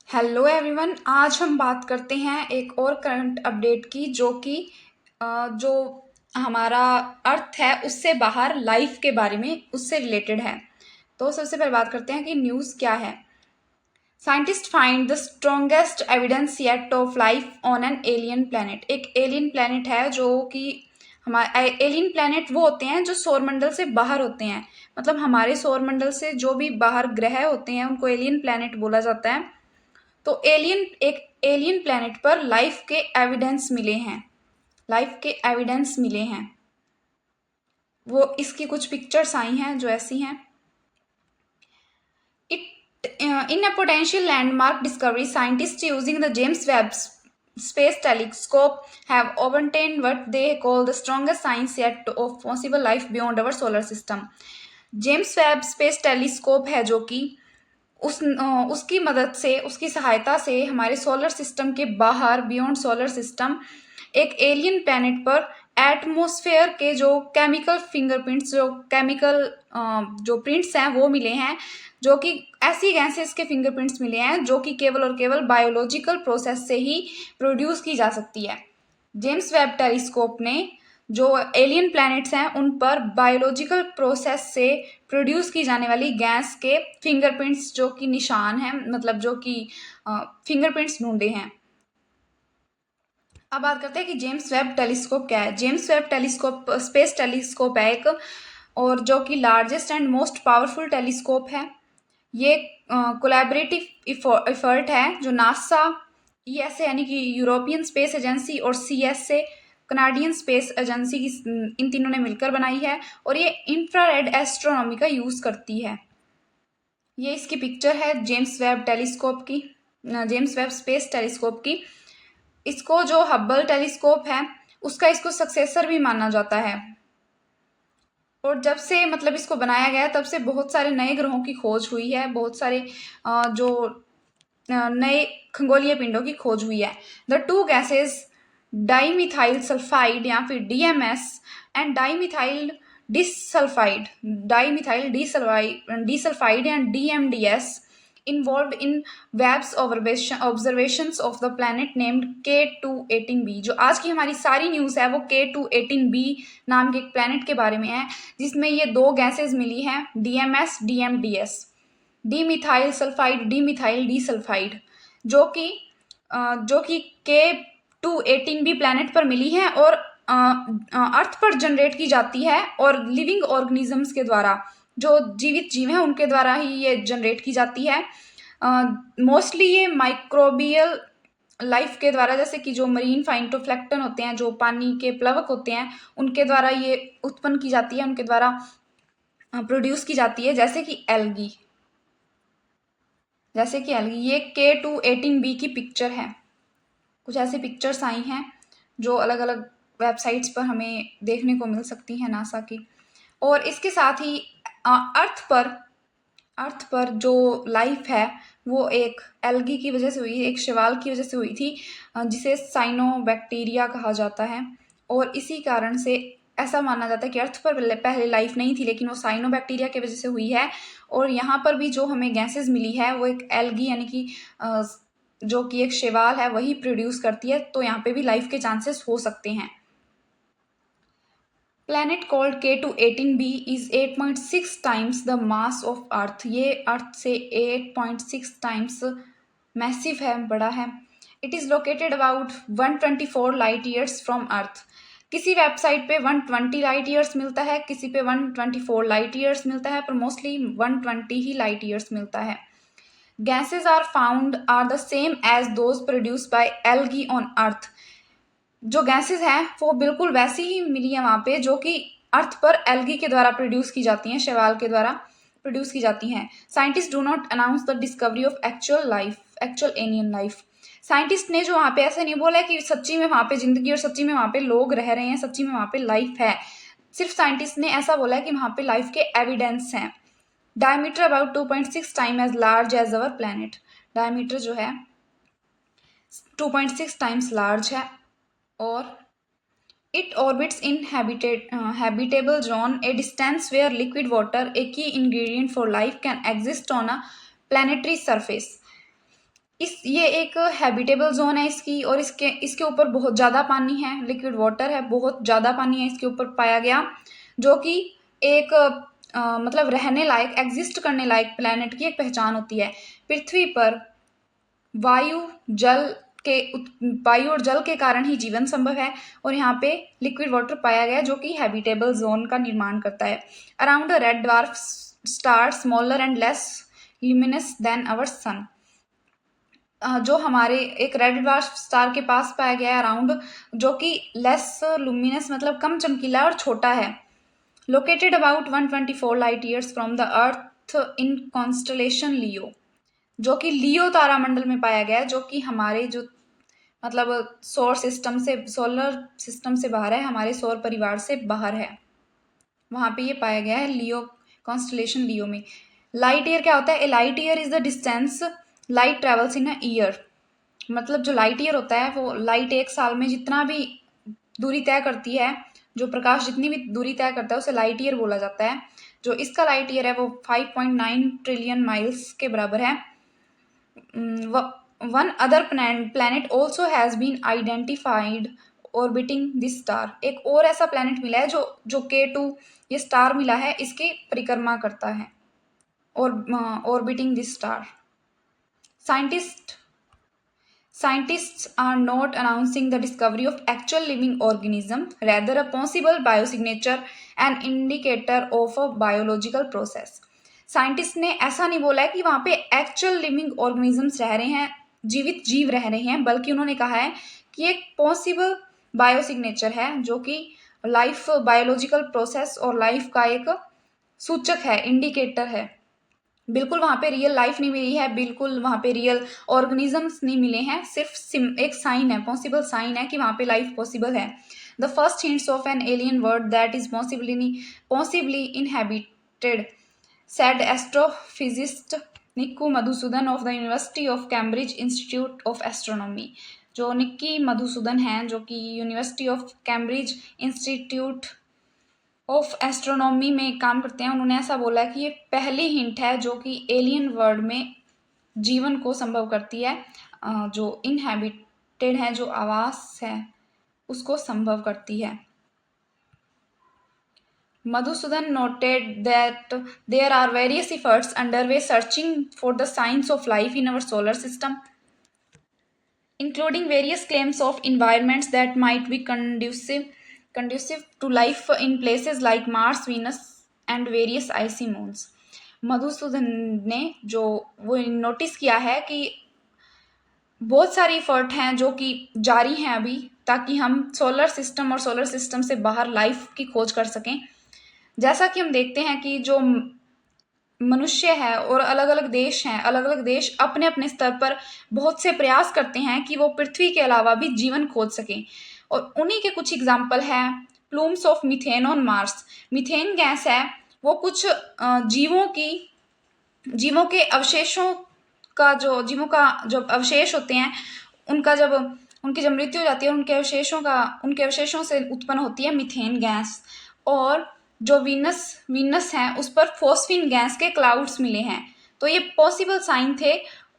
Hello everyone. आज हम बात करते हैं एक और करंट अपडेट की जो हमारा अर्थ है उससे बाहर लाइफ के बारे में उससे रिलेटेड है। तो सबसे पहले बात करते हैं कि न्यूज़ क्या है। Scientist find the strongest evidence yet of life on an alien planet. एक एलियन प्लैनेट है जो कि हमारे एलियन प्लैनेट वो होते हैं जो सौरमंडल से बाहर होते हैं। मतलब हमारे सौरमंडल से जो भी बाहर ग्रह होते हैं उनको एलियन प्लैनेट बोला जाता है। तो एक एलियन प्लैनेट पर लाइफ के एविडेंस मिले हैं। लाइफ के एविडेंस मिले हैं। वो इसकी कुछ पिक्चर्स आई हैं जो ऐसी हैं। It in a potential landmark discovery scientist using the James Webb space telescope have obtained what they call the strongest science yet of possible life beyond our solar system। James Webb space telescope है जो कि उसकी मदद से उसकी सहायता से हमारे सोलर सिस्टम के बाहर बियॉन्ड सोलर सिस्टम एक एलियन प्लैनेट पर एटमॉस्फेयर के जो केमिकल फिंगरप्रिंट्स जो प्रिंट्स हैं वो मिले हैं। जो कि ऐसी गैसेस के फिंगरप्रिंट्स मिले हैं जो कि केवल और केवल बायोलॉजिकल प्रोसेस से ही प्रोड्यूस की जा सकती है। जेम्स वेब टेलीस्कोप ने जो एलियन प्लैनेट्स हैं उन पर बायोलॉजिकल प्रोसेस से प्रोड्यूस की जाने वाली गैस के फिंगरप्रिंट्स जो कि निशान हैं, मतलब जो कि फिंगरप्रिंट्स ढूंढे हैं। अब बात करते हैं कि जेम्स वेब टेलीस्कोप क्या है। James Webb telescope space telescope है एक, और जो कि largest and most powerful telescope है। ये कोलैबोरेटिव एफर्ट है जो नासा, ईएसए यानी कि यूरोपियन स्पेस एजेंसी और सीएसए कनाडियन स्पेस एजेंसी की इन तीनों ने मिलकर बनाई है। और ये इंफ्रारेड एस्ट्रोनॉमी का यूज़ करती है। ये इसकी पिक्चर है जेम्स वेब टेलीस्कोप की, जेम्स वेब स्पेस टेलीस्कोप की। इसको जो हब्बल टेलीस्कोप है उसका इसको सक्सेसर भी माना जाता है। और जब से मतलब इसको बनाया गया तब से बहुत सारे नए ग्रहों की खोज हुई है, बहुत सारे जो नए खगोलीय पिंडों की खोज हुई है। The two gases dimethyl sulphide या फिर DMS and dimethyl disulphide and DMDS involved in Webb's observations of the planet named K218b। जो आज की हमारी सारी न्यूज़ है वो K218b नाम के एक प्लैनेट के बारे में है, जिसमें ये दो गैसेस मिली हैं, DMs DMDS, dimethyl sulphide dimethyl डीसल्फाइड, जो कि K218b प्लैनेट पर मिली है और अर्थ पर जनरेट की जाती है और लिविंग ऑर्गेनिजम्स के द्वारा, जो जीवित जीव हैं उनके द्वारा ही ये जनरेट की जाती है। मोस्टली ये माइक्रोबियल लाइफ के द्वारा, जैसे कि जो मरीन फाइटोप्लैंक्टन होते हैं, जो पानी के प्लवक होते हैं, उनके द्वारा ये उत्पन्न की जाती है, उनके द्वारा प्रोड्यूस की जाती है, जैसे कि एल्गी। ये K218b की पिक्चर है। कुछ ऐसी पिक्चर्स आई हैं जो अलग अलग वेबसाइट्स पर हमें देखने को मिल सकती हैं नासा की। और इसके साथ ही अर्थ पर जो लाइफ है वो एक एल्गी की वजह से हुई, एक शैवाल की वजह से हुई थी, जिसे साइनोबैक्टीरिया कहा जाता है। और इसी कारण से ऐसा माना जाता है कि अर्थ पर पहले लाइफ नहीं थी, लेकिन वो साइनोबैक्टीरिया की वजह से हुई है। और यहाँ पर भी जो हमें गैसेस मिली है वो एक एल्गी यानी कि जो कि एक शैवाल है वही प्रोड्यूस करती है। तो यहाँ पे भी लाइफ के चांसेस हो सकते हैं। Planet called K218b is 8.6 times the mass of Earth. ये अर्थ से 8.6 टाइम्स मैसिव है, बड़ा है। It is located about 124 light years from Earth. किसी वेबसाइट पे 120 लाइट ईयर्स मिलता है, किसी पे 124 लाइट ईयर्स मिलता है, पर मोस्टली 120 ही लाइट ईयर्स मिलता है। Gases are the same as those produced by algae on Earth. जो गैसेस हैं वो बिल्कुल वैसी ही मिली है वहाँ पे जो कि अर्थ पर एल्गी के द्वारा प्रोड्यूस की जाती हैं, शैवाल के द्वारा प्रोड्यूस की जाती हैं। Scientist do not announce the discovery of actual alien life. Scientist ने जो वहाँ पे ऐसा नहीं बोला कि सच्ची में वहाँ पे जिंदगी और सच्ची में वहाँ पे लोग रह रहे हैं, सच्ची में वहाँ पे लाइफ है। सिर्फ साइंटिस्ट ने ऐसा बोला है कि वहाँ पे लाइफ के एविडेंस हैं। Diameter about 2.6 time as large as our planet. Diameter जो है 2.6 टाइम्स लार्ज है। और it orbits in habitable zone, a distance where liquid water, a key ingredient for life, can exist on a planetary surface। ये एक habitable zone है इसकी, और इसके ऊपर बहुत ज़्यादा पानी है, लिक्विड वाटर है, बहुत ज़्यादा पानी है इसके ऊपर पाया गया, जो कि एक मतलब रहने लायक, एग्जिस्ट करने लायक प्लेनेट की एक पहचान होती है। पृथ्वी पर वायु जल के वायु और जल के कारण ही जीवन संभव है, और यहाँ पे लिक्विड वाटर पाया गया जो कि हैबिटेबल जोन का निर्माण करता है। Around a red dwarf star smaller and less luminous than our sun, जो हमारे एक रेड ड्वार्फ स्टार के पास पाया गया है अराउंड, जो कि लेस लुमिनस मतलब कम चमकीला और छोटा है। Located about 124 light years from the Earth in constellation Leo, जो कि लियो तारामंडल में पाया गया है, जो कि हमारे जो मतलब सोलर सिस्टम से बाहर है, हमारे सौर परिवार से बाहर है, वहाँ पे ये पाया गया है लियो, कॉन्स्टलेशन लियो में। लाइट ईयर क्या होता है? A light year is the distance light travels in a year, मतलब जो लाइट ईयर होता है वो लाइट एक साल में जितना भी दूरी तय करती है, जो प्रकाश जितनी भी दूरी तय करता है उसे लाइट ईयर बोला जाता है। जो इसका लाइट ईयर है वो 5.9 ट्रिलियन माइल्स के बराबर है। One other planet also has been identified orbiting this star, एक और ऐसा प्लैनेट मिला है जो K2 ये स्टार मिला है, इसकी परिक्रमा करता है, और orbiting this star. Scientists are not announcing the discovery of actual living organism, rather a possible biosignature, an indicator of a biological process. Scientist ने ऐसा नहीं बोला है कि वहाँ पे एक्चुअल लिविंग ऑर्गेनिजम्स रह रहे हैं, जीवित जीव रह रहे हैं, बल्कि उन्होंने कहा है कि एक पॉसिबल बायोसिग्नेचर है, जो कि लाइफ बायोलॉजिकल प्रोसेस और लाइफ का एक सूचक है, इंडिकेटर है। बिल्कुल वहाँ पे रियल लाइफ नहीं मिली है, बिल्कुल वहाँ पे रियल ऑर्गेनिजम्स नहीं मिले हैं, सिर्फ एक साइन है, पॉसिबल साइन है कि वहाँ पे लाइफ पॉसिबल है। The first hints of an alien world that is possibly inhabited, said astrophysicist Nikku Madhusudan of the university of Cambridge institute of astronomy. जो निक्की मधुसूदन हैं, जो कि university of Cambridge institute of astronomy में काम करते हैं, उन्होंने ऐसा बोला कि ये पहली हिंट है जो कि एलियन वर्ल्ड में जीवन को संभव करती है, जो इनहेबिटेड है, जो आवास है उसको संभव करती है। Madhusudan noted that there are various efforts underway searching for the signs of life in our solar system, including various claims of environments that might be conducive to life in places like Mars, Venus, and various icy moons. Madhusudan ने जो वो notice किया है कि बहुत सारी effort हैं जो कि जारी हैं अभी, ताकि हम सोलर सिस्टम और सोलर सिस्टम से बाहर लाइफ की खोज कर सकें। जैसा कि हम देखते हैं कि जो मनुष्य है और अलग अलग देश हैं, अलग अलग देश अपने अपने स्तर पर बहुत से प्रयास करते हैं कि वो पृथ्वी के अलावा भी जीवन खोज सकें, और उन्हीं के कुछ एग्जाम्पल हैं plumes of methane on Mars. Methane gas है वो कुछ जीवों के अवशेषों का जीवों का जो अवशेष होते हैं, उनकी जब मृत्यु हो जाती है, उनके अवशेषों से उत्पन्न होती है मीथेन गैस। और जो वीनस है उस पर फॉस्फीन गैस के क्लाउड्स मिले हैं, तो ये पॉसिबल साइन थे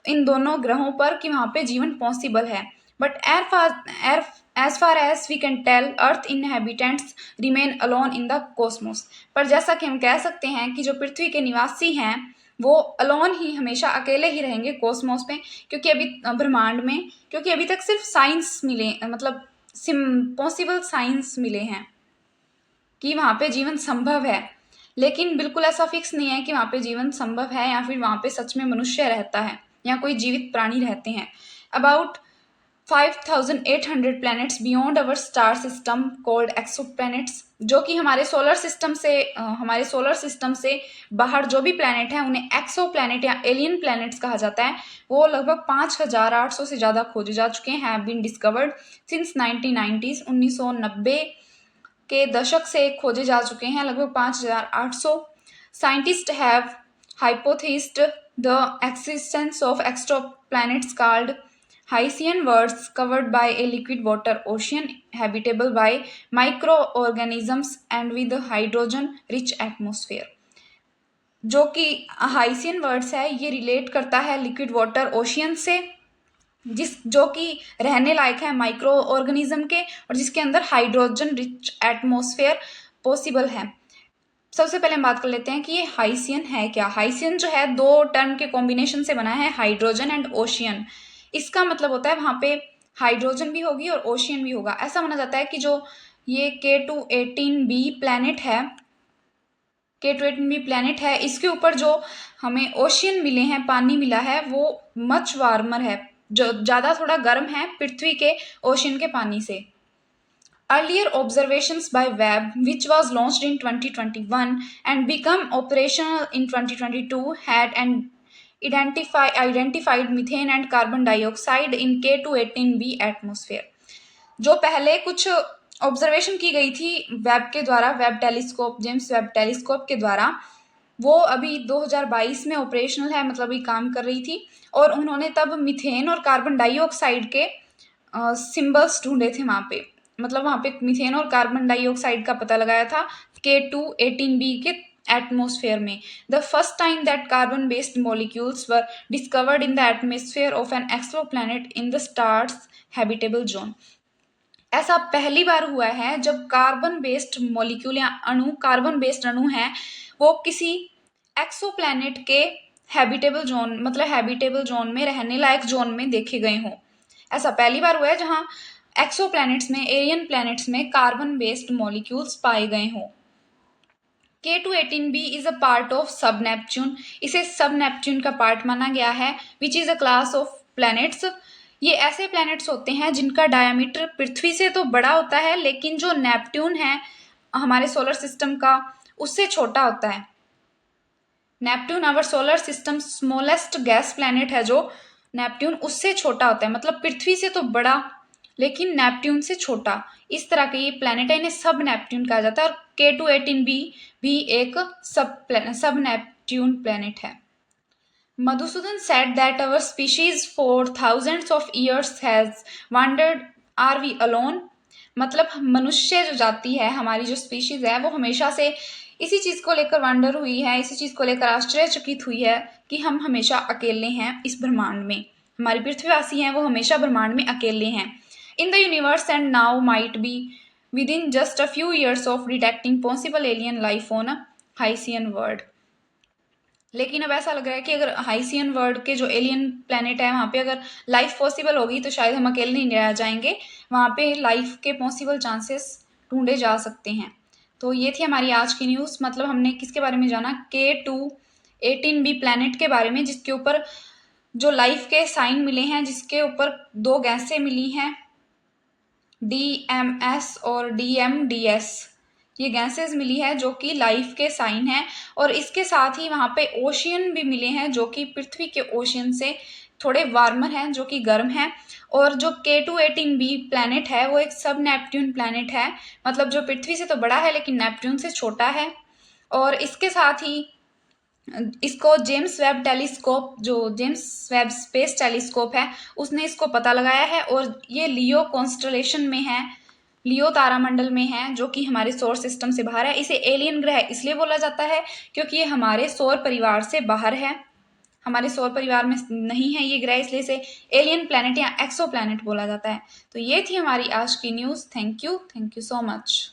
इन दोनों ग्रहों पर कि वहाँ पे जीवन पॉसिबल है। But as far as we can tell Earth inhabitants remain alone in the cosmos, पर जैसा कि हम कह सकते हैं कि जो पृथ्वी के निवासी हैं वो अलोन ही, हमेशा अकेले ही रहेंगे कॉस्मोस में, क्योंकि अभी ब्रह्मांड में, क्योंकि अभी तक सिर्फ साइंस मिले, मतलब पॉसिबल साइंस मिले हैं कि वहाँ पे जीवन संभव है, लेकिन बिल्कुल ऐसा फिक्स नहीं है कि वहाँ पे जीवन संभव है या फिर वहाँ पे सच में मनुष्य रहता है या कोई जीवित प्राणी रहते हैं। About 5,800 planets beyond our star system called exoplanets, जो कि हमारे सोलर सिस्टम से बाहर जो भी प्लैनेट है उन्हें एक्सो प्लैनेट या एलियन प्लैनेट्स कहा जाता है। वो लगभग 5,800 से ज़्यादा खोजे जा चुके हैं, have been discovered since 1990s, 1990 के दशक से खोजे जा चुके हैं लगभग 5,800। Scientist have hypothesised the existence of extra planets called Haitian worlds covered by a liquid water ocean habitable by microorganisms and with a hydrogen rich atmosphere, जो कि हाइसियन वर्ड्स है, ये रिलेट करता है लिक्विड वाटर ओशियन से, जो कि रहने लायक है माइक्रो ऑर्गेनिज्म के, और जिसके अंदर हाइड्रोजन रिच एटमॉस्फेयर पॉसिबल है। सबसे पहले हम बात कर लेते हैं कि ये हाइसियन है क्या। हाइसियन जो है दो टर्म के कॉम्बिनेशन से बना है, हाइड्रोजन एंड ओशियन। इसका मतलब होता है वहां पे हाइड्रोजन भी होगी और ओशियन भी होगा। ऐसा माना जाता है कि जो ये K2-18b प्लैनेट है, K2-18b प्लैनेट है, इसके ऊपर जो हमें ओशियन मिले हैं, पानी मिला है, वो मच वार्मर है, जो ज़्यादा थोड़ा गर्म है पृथ्वी के ओशियन के पानी से। Earlier observations by Webb, which was launched in 2021 and become operational in 2022, had identified methane and carbon dioxide in K2-18b atmosphere. जो पहले कुछ ऑब्जर्वेशन की गई थी वेब के द्वारा, Webb telescope, James Webb telescope के द्वारा, वो अभी 2022 में ऑपरेशनल है, मतलब ये काम कर रही थी। और उन्होंने तब मीथेन और कार्बन डाइऑक्साइड के सिंबल्स ढूंढे थे वहाँ पे, मतलब वहाँ पे मीथेन और कार्बन डाइऑक्साइड का पता लगाया था K2-18b के एटमोसफेयर में। The first time that carbon based molecules were discovered in the atmosphere of an exoplanet in the star's habitable zone. ऐसा पहली बार हुआ है जब कार्बन बेस्ड मॉलिक्यूल या अणु, कार्बन बेस्ड अणु हैं, वो किसी एक्सोप्लैनेट के हैबिटेबल जोन, मतलब हैबिटेबल जोन में, रहने लायक जोन में देखे गए हों। ऐसा पहली बार हुआ है जहां एक्सोप्लैनेट्स में, एलियन प्लैनेट्स में कार्बन बेस्ड मॉलिक्यूल्स पाए गए हों। K2-18b is a part of सब नेपच्यून। इसे सब नेपच्यून का पार्ट माना गया है। Which is a class of planets. ये ऐसे प्लैनेट्स होते हैं जिनका डायमीटर पृथ्वी से तो बड़ा होता है, लेकिन जो नेपट्यून है हमारे सोलर सिस्टम का, उससे छोटा होता है। Neptune our solar system smallest gas planet है, जो नेपट्यून उससे छोटा होता है, मतलब पृथ्वी से तो बड़ा लेकिन नेपट्यून से छोटा। इस तरह के ये प्लैनेट है, इन्हें सब नेपट्यून कहा जाता है। और K2-18b भी एक सब नेपट्यून प्लैनेट है। Madhusudan said that our species for thousands of years has wandered. Are we alone? मतलब मनुष्य जो जाति है, हमारी जो स्पीशीज है, वो हमेशा से इसी चीज को लेकर वंडर हुई है, इसी चीज को लेकर आश्चर्यचकित हुई है कि हम हमेशा अकेले हैं इस ब्रह्मांड में। हमारी पृथ्वीवासी हैं वो हमेशा ब्रह्मांड में अकेले हैं। In the universe and now might be within just a few years of detecting possible alien life on a Hycean world. लेकिन अब ऐसा लग रहा है कि अगर हाइसियन वर्ल्ड के जो एलियन प्लैनेट है वहाँ पे अगर लाइफ पॉसिबल होगी तो शायद हम अकेले नहीं रह जाएंगे, वहाँ पे लाइफ के पॉसिबल चांसेस ढूंढे जा सकते हैं। तो ये थी हमारी आज की न्यूज़। मतलब हमने किसके बारे में जाना, K2-18b प्लैनेट के बारे में, जिसके ऊपर जो लाइफ के साइन मिले हैं, जिसके ऊपर दो गैसें मिली हैं, DMS और DMDS। ये गैसेस मिली है जो कि लाइफ के साइन है। और इसके साथ ही वहाँ पे ओशियन भी मिले हैं जो कि पृथ्वी के ओशियन से थोड़े वार्मर हैं, जो कि गर्म हैं। और जो K2-18b प्लैनेट है वो एक सब नेपट्यून प्लैनेट है, मतलब जो पृथ्वी से तो बड़ा है लेकिन नेपट्यून से छोटा है। और इसके साथ ही इसको जेम्स वेब टेलीस्कोप, जो जेम्स वेब स्पेस टेलीस्कोप है, उसने इसको पता लगाया है। और ये लियो कॉन्स्टलेशन में है, लियो तारामंडल में है, जो कि हमारे सौर सिस्टम से बाहर है। इसे एलियन ग्रह इसलिए बोला जाता है क्योंकि ये हमारे सौर परिवार से बाहर है, हमारे सौर परिवार में नहीं है ये ग्रह, इसलिए इसे एलियन प्लैनेट या एक्सो प्लैनेट बोला जाता है। तो ये थी हमारी आज की news. Thank you so much.